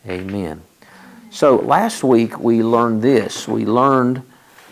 Amen. So last week we learned this. We learned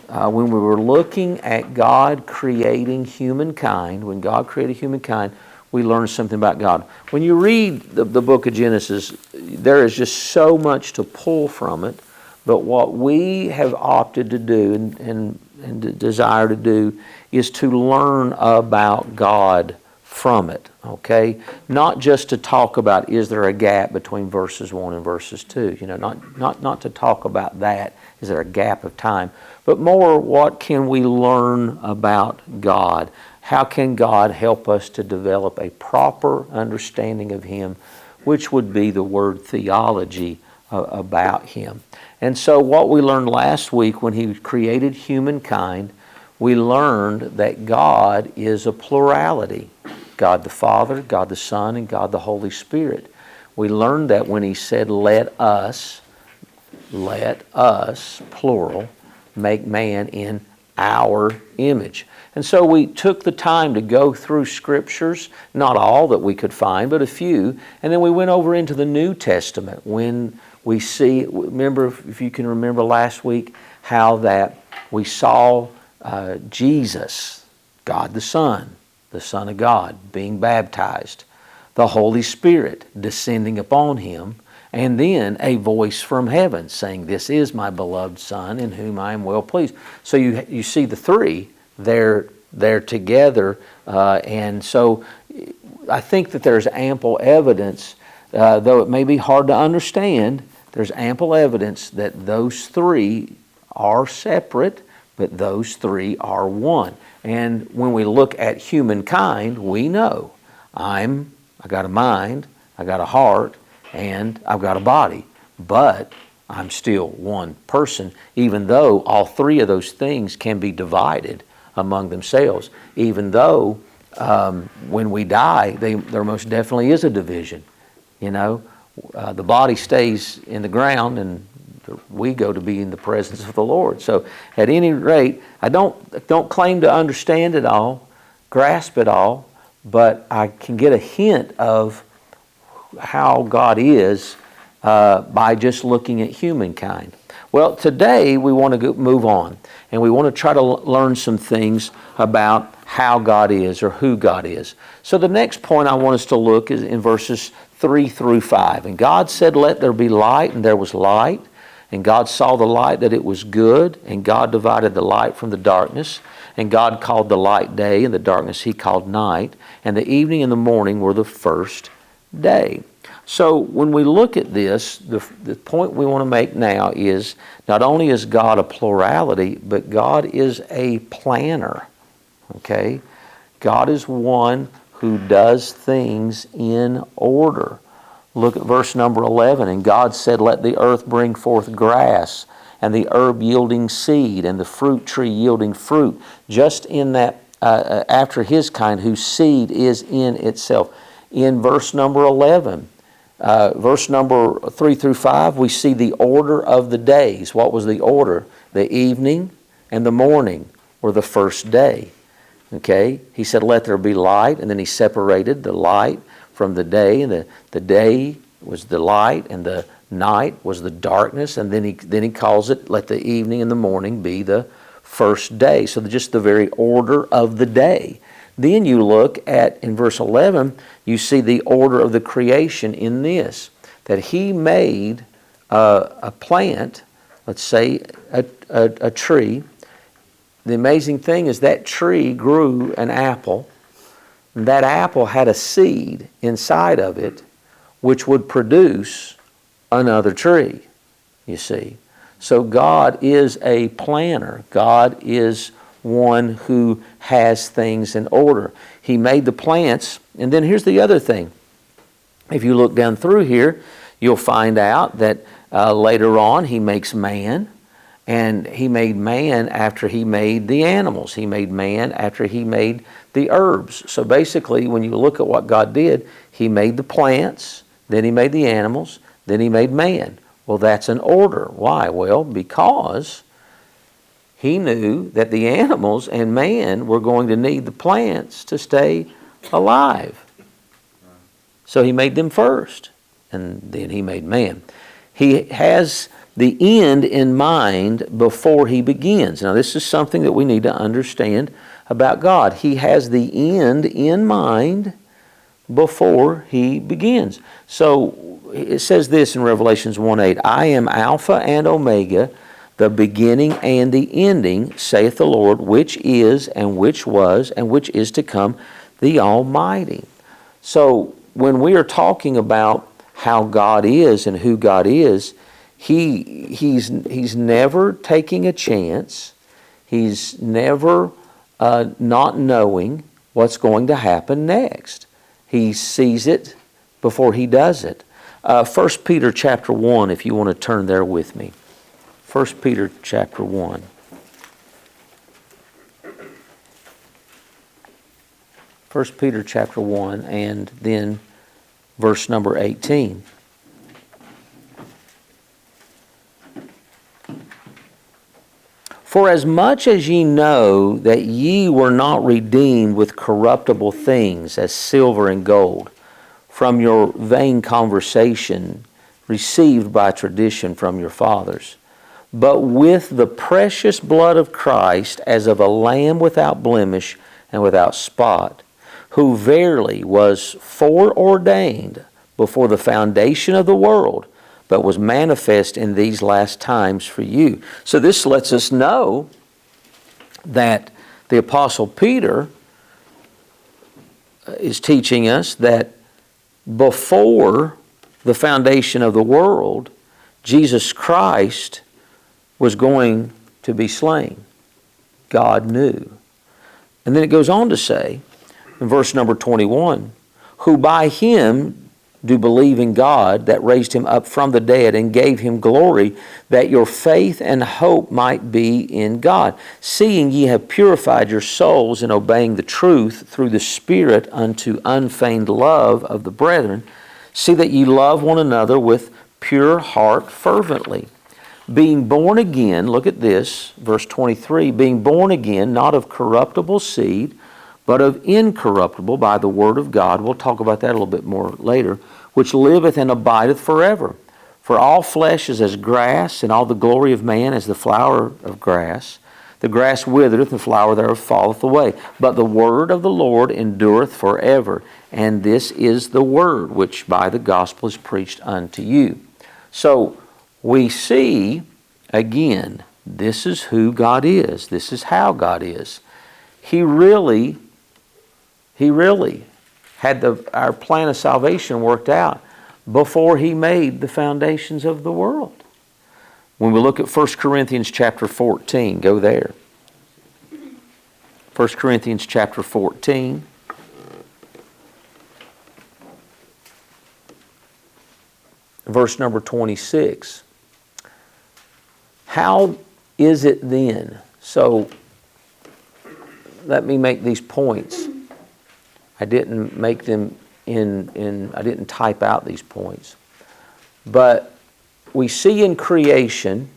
when we were looking at God creating humankind, when God created humankind, we learned something about God. When you read the book of Genesis, there is just so much to pull from it. But what we have opted to do and desire to do is to learn about God from it, okay? Not just to talk about, is there a gap between verses 1 and verses 2? You know, not to talk about that, is there a gap of time? But more, what can we learn about God? How can God help us to develop a proper understanding of Him, which would be the word theology about Him? And so what we learned last week when He created humankind, we learned that God is a plurality. God the Father, God the Son, and God the Holy Spirit. We learned that when He said, let us, plural, make man in our image. And so we took the time to go through Scriptures, not all that we could find, but a few, and then we went over into the New Testament when we see, remember, if you can remember last week, how that we saw Jesus, God the Son of God, being baptized, the Holy Spirit descending upon Him, and then a voice from heaven saying, this is my beloved Son in whom I am well pleased. So you see the three, they're together, and so I think that there's ample evidence, though it may be hard to understand, there's ample evidence that those three are separate, but those three are one. And when we look at humankind, we know I got a mind, I got a heart, and I've got a body. But I'm still one person, even though all three of those things can be divided among themselves. Even though when we die, there most definitely is a division. You know, the body stays in the ground and we go to be in the presence of the Lord. So at any rate, I don't claim to understand it all, grasp it all, but I can get a hint of how God is by just looking at humankind. Well, today we want to move on, and we want to try to learn some things about how God is or who God is. So the next point I want us to look is in verses 3 through 5. And God said, let there be light, and there was light. And God saw the light that it was good, and God divided the light from the darkness. And God called the light day, and the darkness He called night. And the evening and the morning were the first day. So when we look at this, the point we want to make now is not only is God a plurality, but God is a planner. Okay? God is one who does things in order. Look at verse number 11. And God said, let the earth bring forth grass, and the herb yielding seed, and the fruit tree yielding fruit, just in that after His kind, whose seed is in itself. In verse number 11, verse number 3 through 5, we see the order of the days. What was the order? The evening and the morning were the first day. Okay? He said, let there be light, and then He separated the light from the day, and the day was the light, and the night was the darkness, and then he calls it, let the evening and the morning be the first day. So just the very order of the day. Then you look at, in verse 11, you see the order of the creation in this, that He made a plant, let's say a tree. The amazing thing is that tree grew an apple. And that apple had a seed inside of it which would produce another tree, you see. So God is a planner. God is one who has things in order. He made the plants, and then here's the other thing. If you look down through here, you'll find out that later on He makes man, and He made man after He made the animals. He made man after He made the herbs. So basically, when you look at what God did, He made the plants, then He made the animals, then He made man. Well, that's an order. Why? Well, because He knew that the animals and man were going to need the plants to stay alive. So He made them first, and then He made man. He has the end in mind before He begins. Now, this is something that we need to understand about God. He has the end in mind before He begins. So it says this in Revelations 1:8, I am Alpha and Omega, the beginning and the ending, saith the Lord, which is and which was and which is to come, the Almighty. So when we are talking about how God is and who God is, He's never taking a chance. He's never not knowing what's going to happen next. He sees it before He does it. 1 Peter chapter 1, if you want to turn there with me. 1 Peter chapter 1. First Peter chapter 1 and then verse number 18. For as much as ye know that ye were not redeemed with corruptible things as silver and gold from your vain conversation received by tradition from your fathers, but with the precious blood of Christ as of a lamb without blemish and without spot, who verily was foreordained before the foundation of the world, but was manifest in these last times for you. So this lets us know that the Apostle Peter is teaching us that before the foundation of the world, Jesus Christ was going to be slain. God knew. And then it goes on to say, in verse number 21, who by Him do believe in God that raised Him up from the dead and gave Him glory, that your faith and hope might be in God, seeing ye have purified your souls in obeying the truth through the Spirit unto unfeigned love of the brethren. See that ye love one another with pure heart fervently. Being born again, look at this, verse 23, being born again, not of corruptible seed, but of incorruptible by the word of God. We'll talk about that a little bit more later. Which liveth and abideth forever. For all flesh is as grass, and all the glory of man as the flower of grass. The grass withereth, and the flower thereof falleth away. But the word of the Lord endureth forever. And this is the word which by the gospel is preached unto you. So we see, again, this is who God is. This is how God is. He really had our plan of salvation worked out before He made the foundations of the world. When we look at 1 Corinthians chapter 14, go there. 1 Corinthians chapter 14. Verse number 26. How is it then? So, let me make these points. I didn't make them I didn't type out these points. But we see in creation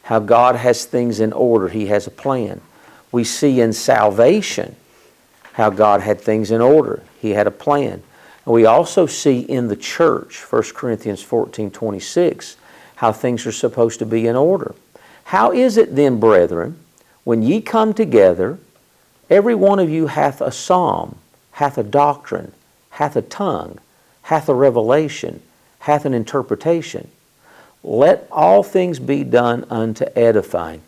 how God has things in order. He has a plan. We see in salvation how God had things in order. He had a plan. And we also see in the church, 1 Corinthians 14:26, how things are supposed to be in order. How is it then, brethren, when ye come together, every one of you hath a psalm, hath a doctrine, hath a tongue, hath a revelation, hath an interpretation. Let all things be done unto edifying.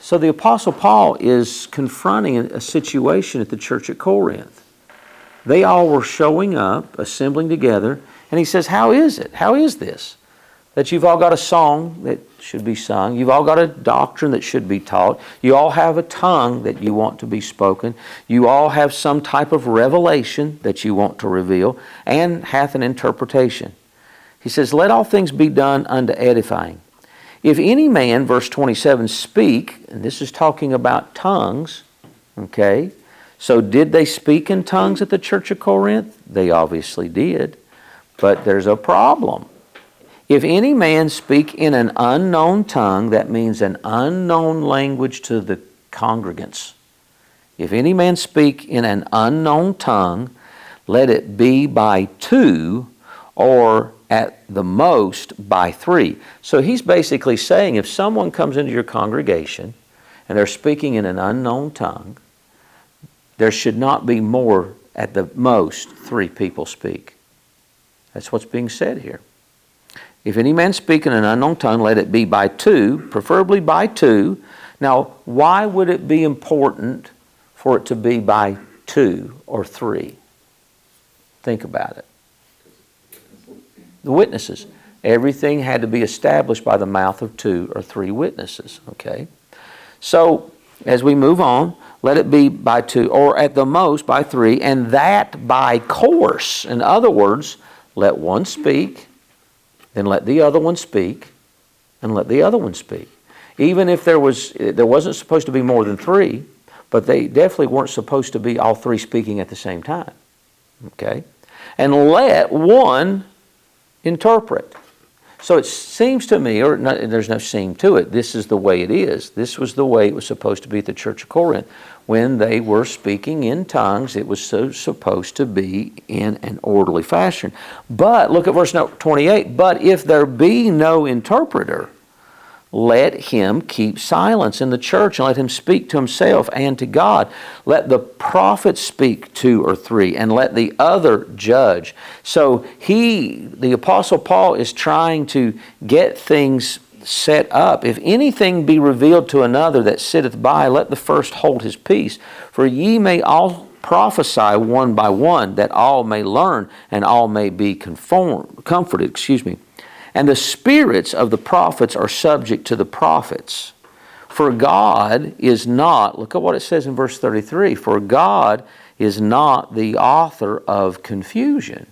So the Apostle Paul is confronting a situation at the church at Corinth. They all were showing up, assembling together, and he says, how is it? How is this? That you've all got a song that should be sung. You've all got a doctrine that should be taught. You all have a tongue that you want to be spoken. You all have some type of revelation that you want to reveal, and hath an interpretation. He says, let all things be done unto edifying. If any man, verse 27, speak, and this is talking about tongues, okay? So did they speak in tongues at the church of Corinth? They obviously did, but there's a problem. If any man speak in an unknown tongue, that means an unknown language to the congregants. If any man speak in an unknown tongue, let it be by two or at the most by 3. So he's basically saying if someone comes into your congregation and they're speaking in an unknown tongue, there should not be more, at the most, 3 people speak. That's what's being said here. If any man speak in an unknown tongue, let it be by 2, preferably by 2. Now, why would it be important for it to be by 2 or 3? Think about it. The witnesses. Everything had to be established by the mouth of 2 or 3 witnesses. Okay? So, as we move on, let it be by 2, or at the most by 3, and that by course. In other words, let one speak, then let the other one speak, and let the other one speak. Even if there wasn't supposed to be more than 3, but they definitely weren't supposed to be all 3 speaking at the same time. Okay? And let one interpret. So it seems to me, or not, there's no seem to it, this is the way it is. This was the way it was supposed to be at the Church of Corinth. When they were speaking in tongues, it was supposed to be in an orderly fashion. But, look at verse 28, but if there be no interpreter, let him keep silence in the church, and let him speak to himself and to God. Let the prophet speak 2 or 3, and let the other judge. So the Apostle Paul is trying to get things set up. If anything be revealed to another that sitteth by, let the first hold his peace. For ye may all prophesy one by one, that all may learn, and all may be comforted. And the spirits of the prophets are subject to the prophets. For God is not, look at what it says in verse 33, for God is not the author of confusion,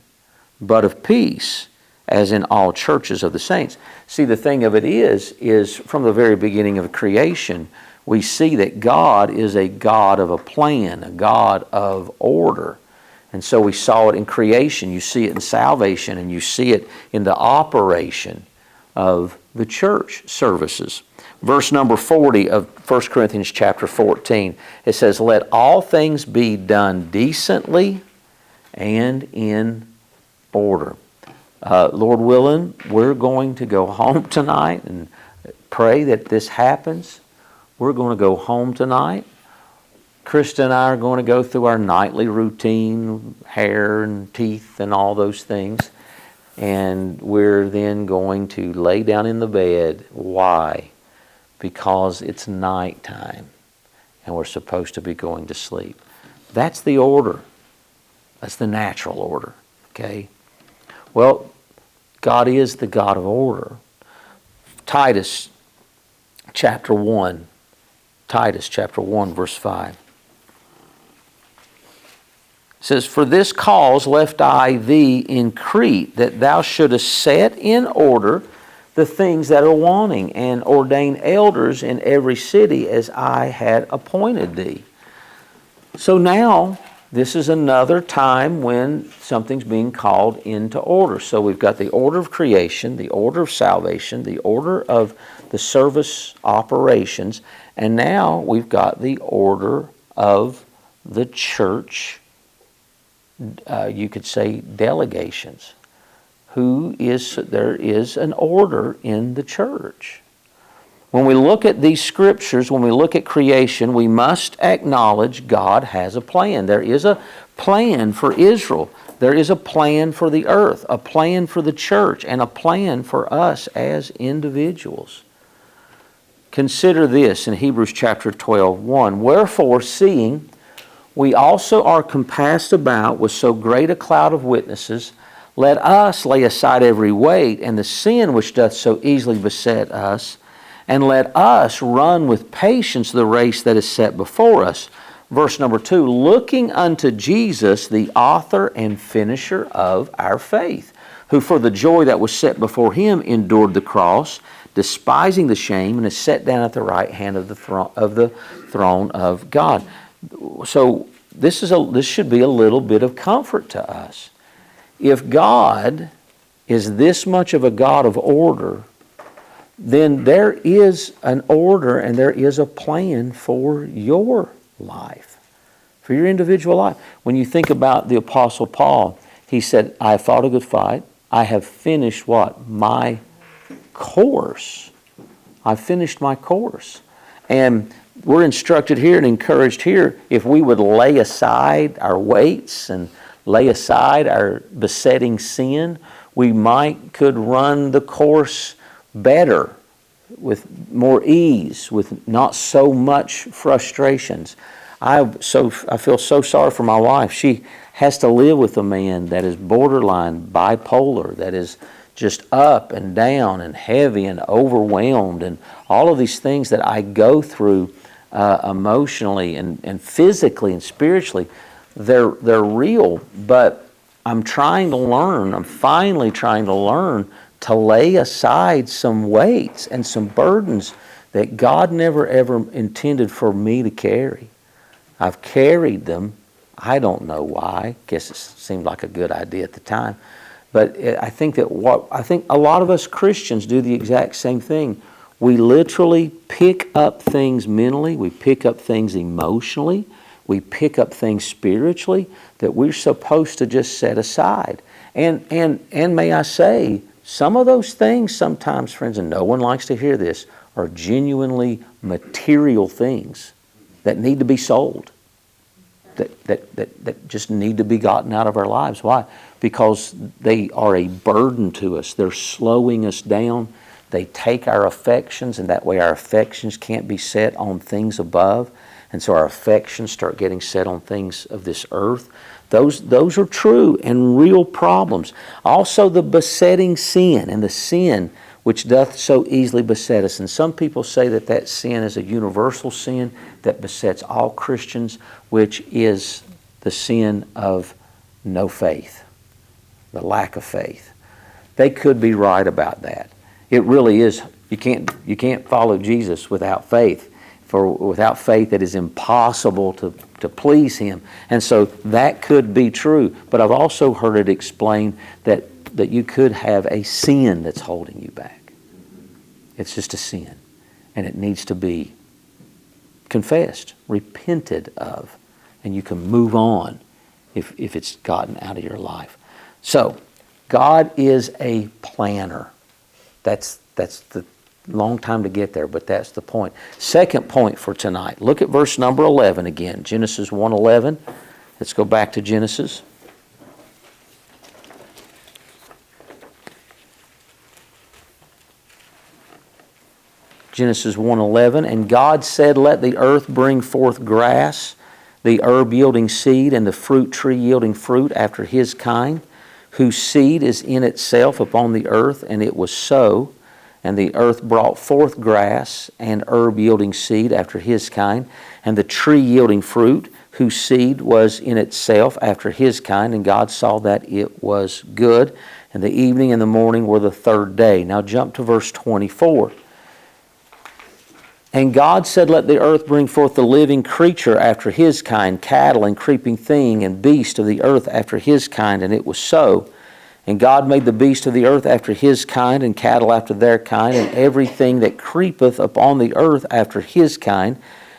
but of peace, as in all churches of the saints. See, the thing of it is from the very beginning of creation, we see that God is a God of a plan, a God of order. And so we saw it in creation, you see it in salvation, and you see it in the operation of the church services. Verse number 40 of 1 Corinthians chapter 14, it says, let all things be done decently and in order. Lord willing, we're going to go home tonight and pray that this happens. We're going to go home tonight. Krista and I are going to go through our nightly routine, hair and teeth and all those things. And we're then going to lay down in the bed. Why? Because it's nighttime and we're supposed to be going to sleep. That's the order. That's the natural order. Okay? Well, God is the God of order. Titus chapter 1. Titus chapter 1 verse 5. It says, for this cause left I thee in Crete, that thou shouldest set in order the things that are wanting, and ordain elders in every city as I had appointed thee. So now, this is another time when something's being called into order. So we've got the order of creation, the order of salvation, the order of the service operations, and now we've got the order of the church, you could say delegations. There is an order in the church. When we look at these scriptures, when we look at creation, we must acknowledge God has a plan. There is a plan for Israel. There is a plan for the earth, a plan for the church, and a plan for us as individuals. Consider this in Hebrews chapter 12:1. Wherefore, seeing we also are compassed about with so great a cloud of witnesses, let us lay aside every weight and the sin which doth so easily beset us, and let us run with patience the race that is set before us. Verse number 2, looking unto Jesus, the author and finisher of our faith, who for the joy that was set before him endured the cross, despising the shame, and is set down at the right hand of the throne of God. So this should be a little bit of comfort to us. If God is this much of a God of order, then there is an order and there is a plan for your life, for your individual life. When you think about the Apostle Paul, he said, I have fought a good fight, I have finished what? My course. I've finished my course. And we're instructed here and encouraged here, if we would lay aside our weights and lay aside our besetting sin, we could run the course better, with more ease, with not so much frustrations. I feel so sorry for my wife. She has to live with a man that is borderline bipolar, that is just up and down and heavy and overwhelmed, and all of these things that I go through emotionally and physically and spiritually. They're real, but I'm finally trying to learn to lay aside some weights and some burdens that God never ever intended for me to carry. I've carried them. I don't know why. Guess it seemed like a good idea at the time. But I think a lot of us Christians do the exact same thing. We literally pick up things mentally, we pick up things emotionally, we pick up things spiritually that we're supposed to just set aside. And may I say, some of those things sometimes, friends, and no one likes to hear this, are genuinely material things that need to be sold, that just need to be gotten out of our lives. Why? Because they are a burden to us. They're slowing us down. They take our affections, and that way our affections can't be set on things above. And so our affections start getting set on things of this earth. Those are true and real problems. Also the besetting sin, and the sin which doth so easily beset us. And some people say that sin is a universal sin that besets all Christians, which is the sin of no faith, the lack of faith. They could be right about that. It really is. You can't follow Jesus without faith. For without faith it is impossible to please Him. And so that could be true. But I've also heard it explained that you could have a sin that's holding you back. It's just a sin. And it needs to be confessed, repented of. And you can move on if it's gotten out of your life. So, God is a planner. That's the long time to get there, but that's the point. Second point for tonight. Look at verse number 11 again. Genesis 1:11. Let's go back to Genesis. Genesis 1:11. And God said, let the earth bring forth grass, the herb yielding seed, and the fruit tree yielding fruit after his kind, whose seed is in itself upon the earth. And it was so. And the earth brought forth grass and herb yielding seed after his kind, and the tree yielding fruit, whose seed was in itself after his kind. And God saw that it was good. And the evening and the morning were the third day. Now jump to verse 24. And God said, let the earth bring forth the living creature after his kind, cattle and creeping thing and beast of the earth after his kind. And it was so. And God made the beast of the earth after his kind, and cattle after their kind, and everything that creepeth upon the earth after his kind.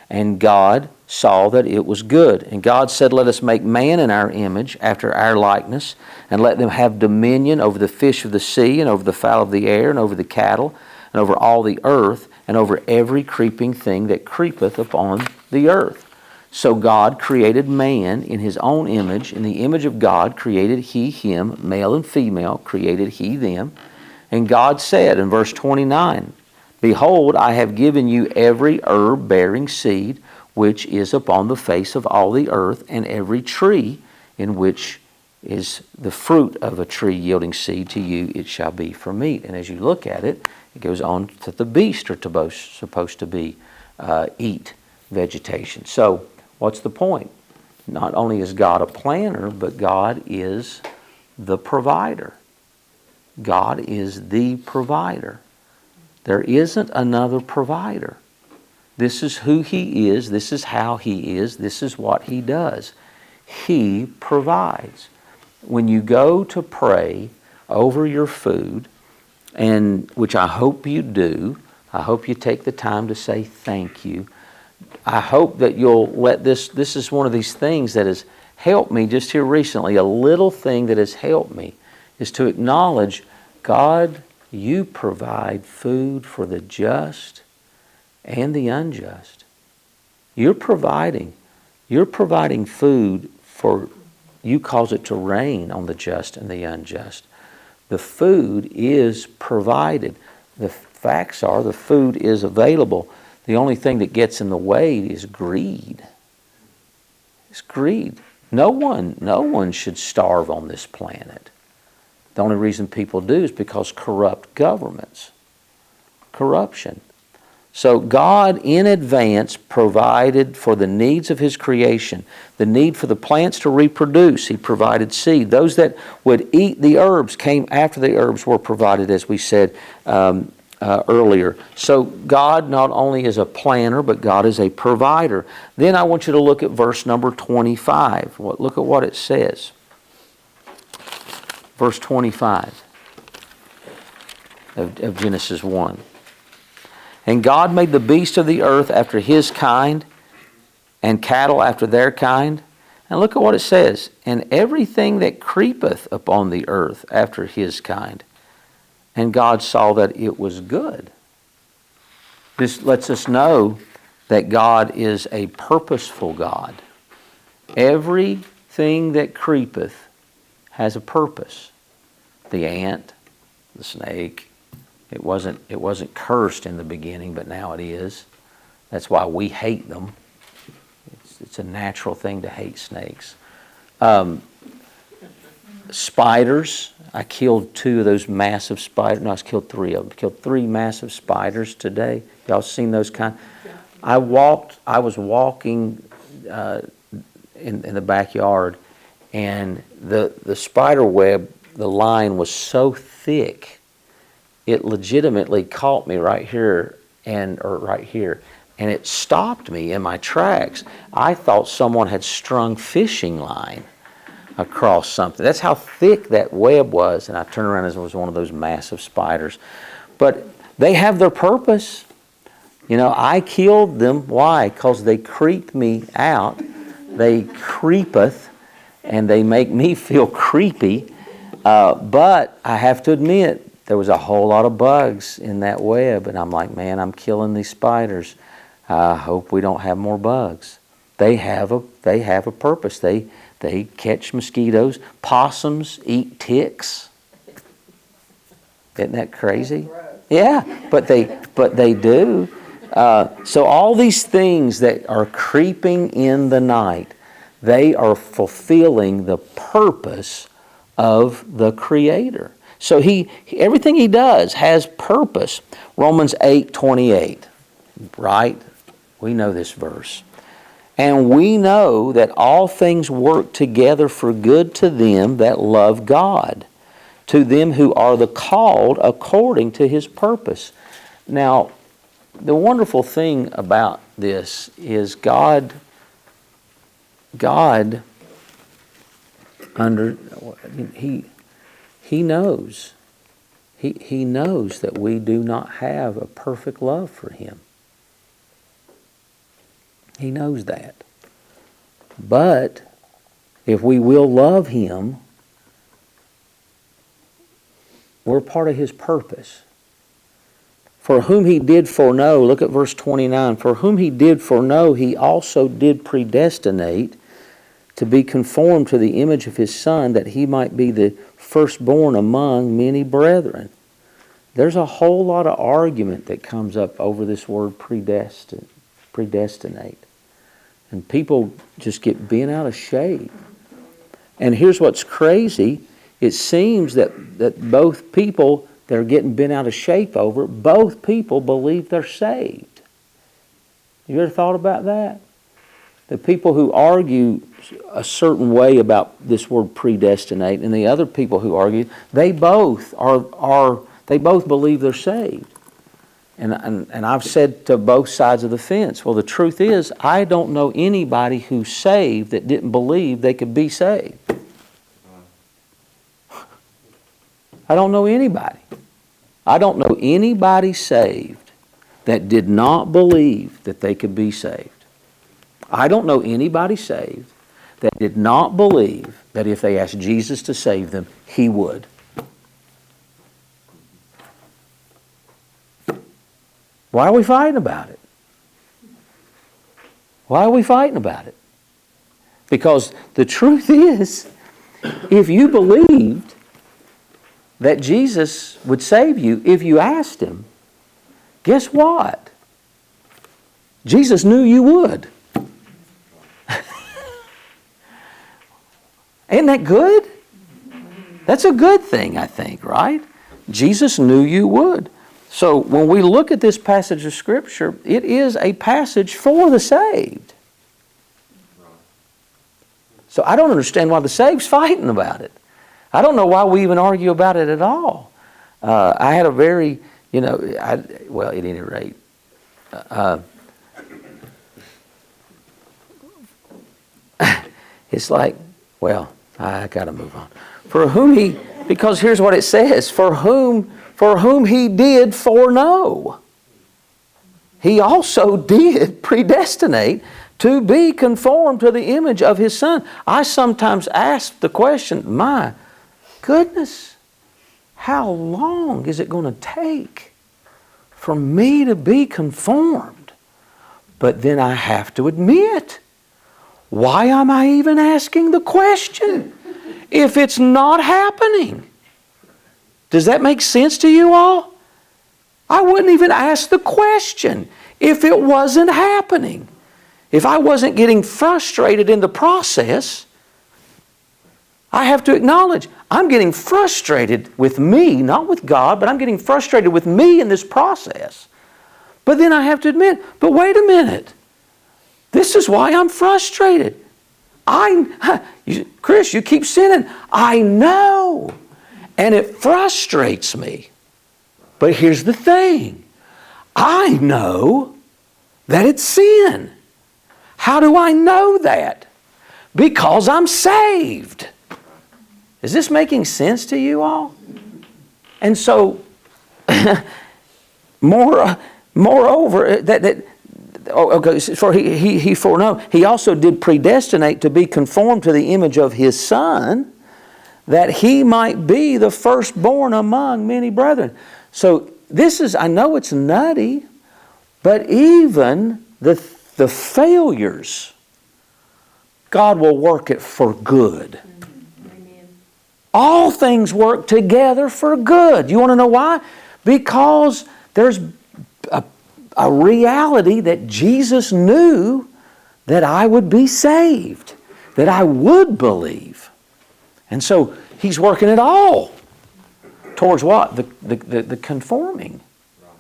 And God saw that it was good. And God said, let us make man in our image, after our likeness, and let them have dominion over the fish of the sea, and over the fowl of the air, and over the cattle, and over all the earth, and over every creeping thing that creepeth upon the earth. So God created man in his own image. In the image of God created he him, male and female created he them. And God said in verse 29, behold, I have given you every herb bearing seed, which is upon the face of all the earth, and every tree in which is the fruit of a tree yielding seed, to you it shall be for meat. And as you look at it, it goes on that the beasts are supposed to eat vegetation. So, what's the point? Not only is God a planner, but God is the provider. God is the provider. There isn't another provider. This is who He is. This is how He is. This is what He does. He provides. When you go to pray over your food, and which I hope you do, I hope you take the time to say thank you. I hope that you'll let this is one of these things that has helped me just here recently, a little thing that has helped me is to acknowledge, God, you provide food for the just and the unjust. You're providing food for, you cause it to rain on the just and the unjust. The food is provided. The facts are the food is available. The only thing that gets in the way is greed. It's greed. No one should starve on this planet. The only reason people do is because corrupt governments. Corruption. So God in advance provided for the needs of His creation, the need for the plants to reproduce. He provided seed. Those that would eat the herbs came after the herbs were provided, as we said earlier. So God not only is a planner, but God is a provider. Then I want you to look at verse number 25. Look at what it says. Verse 25 of Genesis 1. And God made the beasts of the earth after His kind, and cattle after their kind. And look at what it says. And everything that creepeth upon the earth after His kind. And God saw that it was good. This lets us know that God is a purposeful God. Everything that creepeth has a purpose. The ant, the snake. It wasn't cursed in the beginning, but now it is. That's why we hate them. It's a natural thing to hate snakes. Spiders. I killed 2 of those massive spiders. No, I killed 3 of them. I killed 3 massive spiders today. Y'all seen those kind? I was walking in the backyard, and the spider web, the line was so thick, it legitimately caught me right here and it stopped me in my tracks. I thought someone had strung fishing line across something. That's how thick that web was, and I turned around and it was one of those massive spiders. But they have their purpose. You know, I killed them. Why? Because they creep me out. They creepeth, and they make me feel creepy. But I have to admit, there was a whole lot of bugs in that web, and I'm like, man, I'm killing these spiders. I hope we don't have more bugs. They have a purpose. They catch mosquitoes. Possums eat ticks. Isn't that crazy? Yeah, but they do. So all these things that are creeping in the night, they are fulfilling the purpose of the Creator. So everything He does has purpose. Romans 8:28, right? We know this verse. And we know that all things work together for good to them that love God, to them who are the called according to His purpose. Now, the wonderful thing about this is God He knows. He knows that we do not have a perfect love for Him. He knows that. But if we will love Him, we're part of His purpose. For whom He did foreknow, look at verse 29, for whom He did foreknow, He also did predestinate to be conformed to the image of His Son, that He might be the firstborn among many brethren. There's a whole lot of argument that comes up over this word predestinate. And people just get bent out of shape. And here's what's crazy. It seems that both people they're getting bent out of shape over, both people believe they're saved. You ever thought about that? The people who argue a certain way about this word predestinate, and the other people who argue, they both believe they're saved. And I've said to both sides of the fence, well, the truth is, I don't know anybody who's saved that didn't believe they could be saved. I don't know anybody. I don't know anybody saved that did not believe that they could be saved. I don't know anybody saved that did not believe that if they asked Jesus to save them, He would. Why are we fighting about it? Why are we fighting about it? Because the truth is, if you believed that Jesus would save you if you asked Him, guess what? Jesus knew you would. Isn't that good? That's a good thing, I think, right? Jesus knew you would. So when we look at this passage of Scripture, it is a passage for the saved. So I don't understand why the saved's fighting about it. I don't know why we even argue about it at all. I had a very, at any rate, it's like, well, I got to move on. Because here's what it says, for whom He did foreknow, He also did predestinate to be conformed to the image of His Son. I sometimes ask the question, my goodness, how long is it going to take for me to be conformed? But then I have to admit, why am I even asking the question if it's not happening? Does that make sense to you all? I wouldn't even ask the question if it wasn't happening. If I wasn't getting frustrated in the process, I have to acknowledge I'm getting frustrated with me, not with God, but I'm getting frustrated with me in this process. But then I have to admit, but wait a minute. This is why I'm frustrated. Chris, you keep sinning. I know. And it frustrates me. But here's the thing. I know that it's sin. How do I know that? Because I'm saved. Is this making sense to you all? And so, moreover, for he foreknow, He also did predestinate to be conformed to the image of His Son, that He might be the firstborn among many brethren. So this is, I know it's nutty, but even the failures, God will work it for good. Amen. All things work together for good. You want to know why? Because there's a reality that Jesus knew that I would be saved, that I would believe. And so He's working it all towards what? The conforming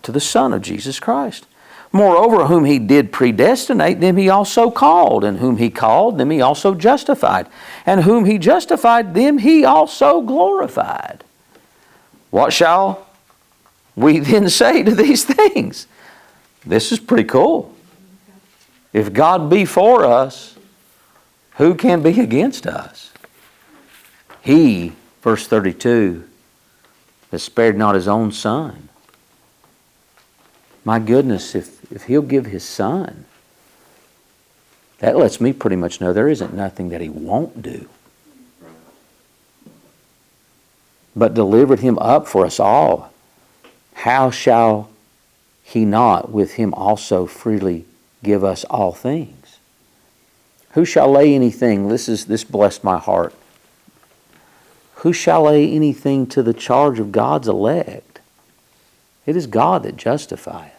to the Son of Jesus Christ. Moreover, whom He did predestinate, them He also called. And whom He called, them He also justified. And whom He justified, them He also glorified. What shall we then say to these things? This is pretty cool. If God be for us, who can be against us? He, verse 32, that spared not His own Son. My goodness, if He'll give His Son, that lets me pretty much know there isn't nothing that He won't do. But delivered Him up for us all, how shall He not with Him also freely give us all things? Who shall lay anything, this blessed my heart, who shall lay anything to the charge of God's elect? It is God that justifieth.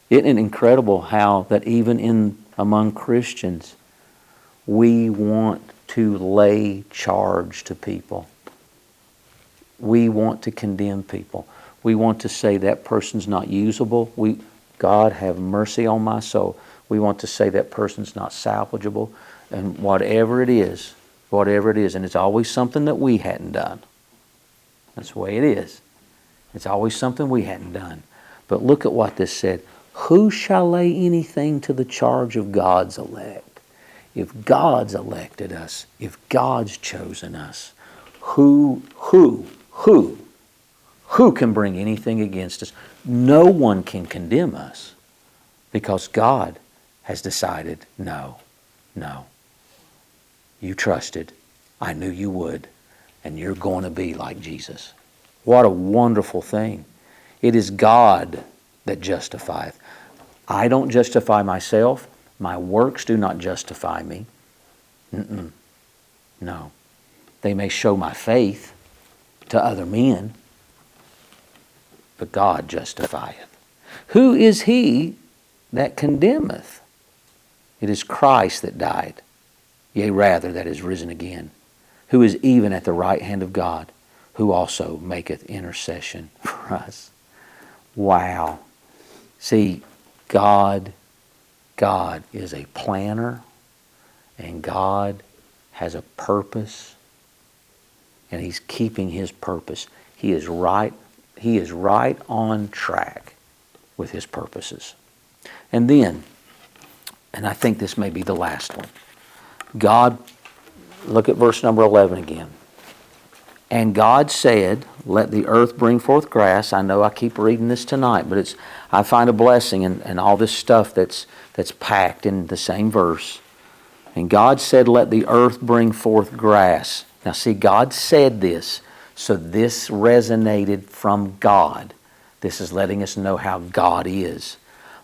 Isn't it incredible how that even among Christians, we want to lay charge to people. We want to condemn people. We want to say that person's not usable. God have mercy on my soul. We want to say that person's not salvageable. And whatever it is, and it's always something that we hadn't done. That's the way it is. It's always something we hadn't done. But look at what this said. Who shall lay anything to the charge of God's elect? If God's elected us, if God's chosen us, who can bring anything against us? No one can condemn us because God has decided, no. You trusted. I knew you would. And you're going to be like Jesus. What a wonderful thing. It is God that justifieth. I don't justify myself. My works do not justify me. No. They may show my faith to other men, but God justifieth. Who is he that condemneth? It is Christ that died, yea rather that is risen again, who is even at the right hand of God, who also maketh intercession for us. Wow. See, God is a planner, and God has a purpose, and He's keeping His purpose. He is right on track with His purposes. And then, and I think this may be the last one, God, look at verse number 11 again. And God said, let the earth bring forth grass. I know I keep reading this tonight, but I find a blessing in all this stuff that's packed in the same verse. And God said, let the earth bring forth grass. Now see, God said this, so this resonated from God. This is letting us know how God is.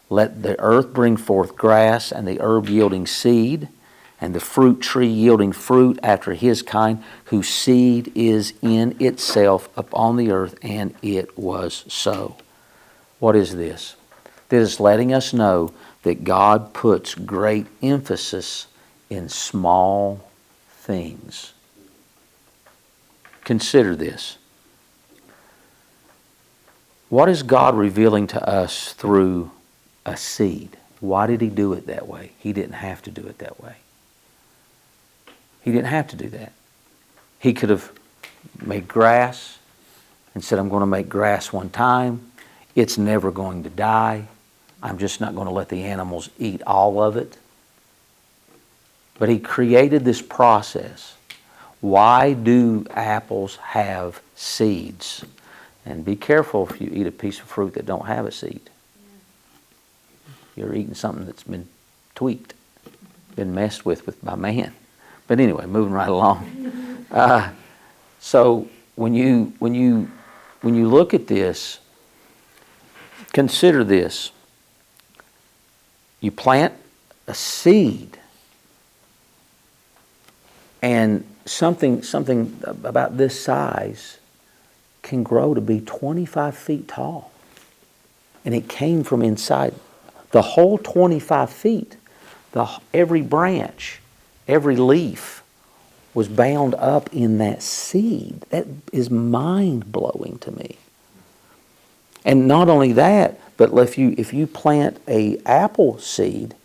Let the earth bring forth grass, and the herb yielding seed, and the fruit tree yielding fruit after his kind, whose seed is in itself upon the earth, and it was so. What is this? This is letting us know that God puts great emphasis in small things. Consider this. What is God revealing to us through a seed? Why did He do it that way? He didn't have to do it that way. He didn't have to do that. He could have made grass and said, I'm going to make grass one time. It's never going to die. I'm just not going to let the animals eat all of it. But He created this process. Why do apples have seeds? And be careful if you eat a piece of fruit that don't have a seed. You're eating something that's been tweaked, been messed with by man. But anyway, moving right along. So when you look at this, consider this. You plant a seed, and something about this size can grow to be 25 feet tall. And it came from inside. The whole 25 feet, every branch, every leaf was bound up in that seed. That is mind-blowing to me. And not only that, but if you plant an apple seed,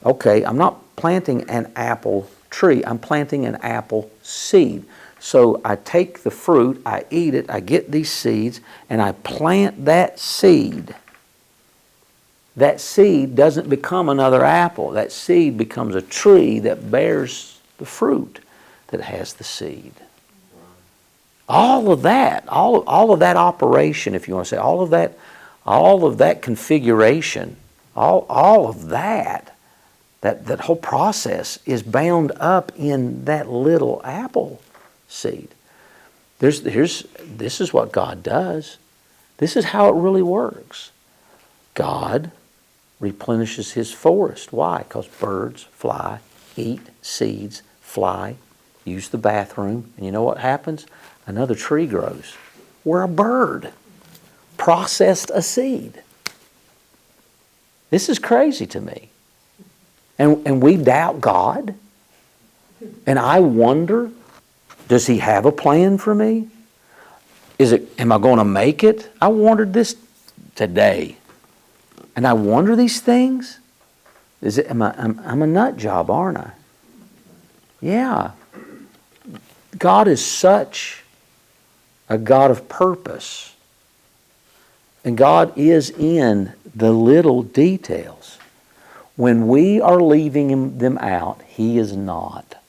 okay, I'm not planting an apple tree, I'm planting an apple seed. So I take the fruit, I eat it, I get these seeds, and I plant that seed. That seed doesn't become another apple. That seed becomes a tree that bears the fruit that has the seed. All of that operation, if you want to say, all of that configuration, all of that whole process is bound up in that little apple seed. This is what God does. This is how it really works. God replenishes His forest. Why? Because birds fly, eat seeds, fly, use the bathroom, and you know what happens? Another tree grows where a bird processed a seed. This is crazy to me. And we doubt God. And I wonder, does He have a plan for me? Am I going to make it? I wondered this today. And I wonder these things. I'm a nut job, aren't I? Yeah. God is such a God of purpose. And God is in the little details. When we are leaving them out, He is not.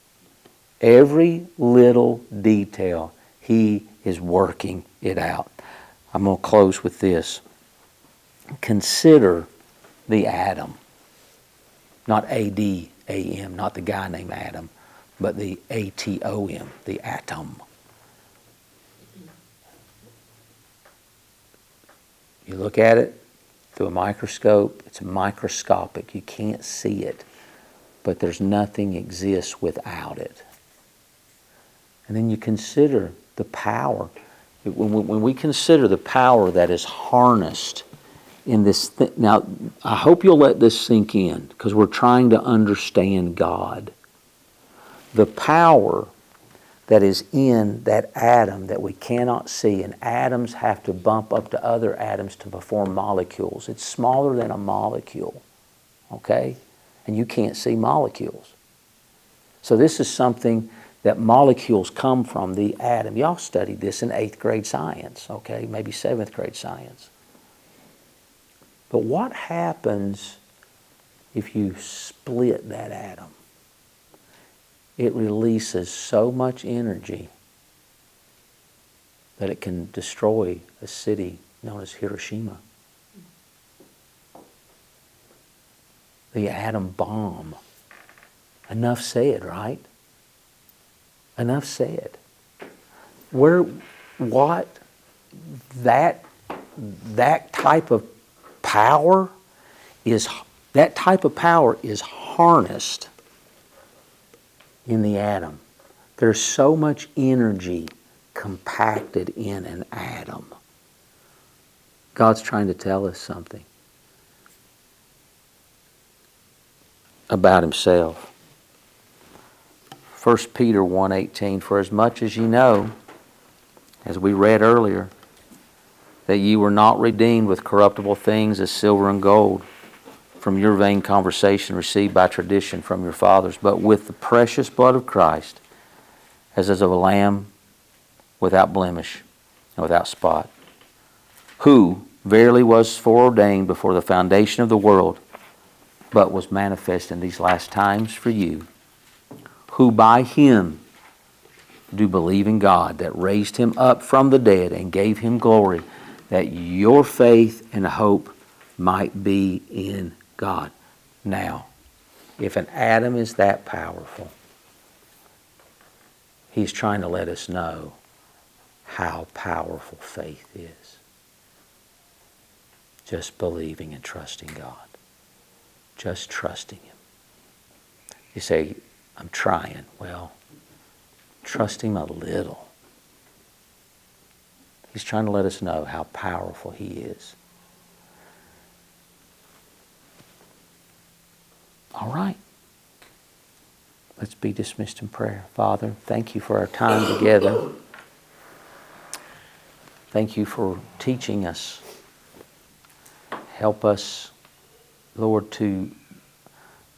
Every little detail, He is working it out. I'm going to close with this. Consider the atom. Not A-D-A-M, not the guy named Adam, but the A-T-O-M, the atom. You look at it, through a microscope. It's microscopic. You can't see it. But there's nothing exists without it. And then you consider the power. When we consider the power that is harnessed in this thing. Now, I hope you'll let this sink in, because we're trying to understand God. The power that is in that atom that we cannot see, and atoms have to bump up to other atoms to form molecules. It's smaller than a molecule, okay? And you can't see molecules. So this is something that molecules come from the atom. Y'all studied this in 8th grade science, okay? Maybe 7th grade science. But what happens if you split that atom? It releases so much energy that it can destroy a city known as Hiroshima. The atom bomb. Enough said, right? Enough said. That type of power is harnessed in the atom. There's so much energy compacted in an atom. God's trying to tell us something about Himself. 1 Peter 1:18, for as much as ye know, as we read earlier, that ye were not redeemed with corruptible things as silver and gold, from your vain conversation received by tradition from your fathers, but with the precious blood of Christ, as of a lamb without blemish and without spot, who verily was foreordained before the foundation of the world, but was manifest in these last times for you, who by Him do believe in God, that raised Him up from the dead and gave Him glory, that your faith and hope might be in God. Now, if an atom is that powerful, He's trying to let us know how powerful faith is. Just believing and trusting God. Just trusting Him. You say, I'm trying. Well, trust Him a little. He's trying to let us know how powerful He is. All right. Let's be dismissed in prayer. Father, thank You for our time together. Thank You for teaching us. Help us, Lord, to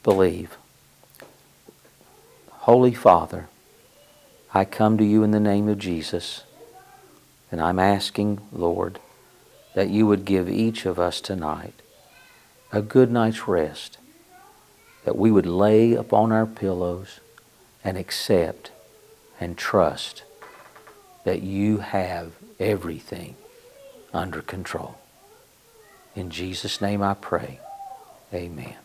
believe. Holy Father, I come to You in the name of Jesus, and I'm asking, Lord, that You would give each of us tonight a good night's rest, that we would lay upon our pillows and accept and trust that You have everything under control. In Jesus' name I pray. Amen.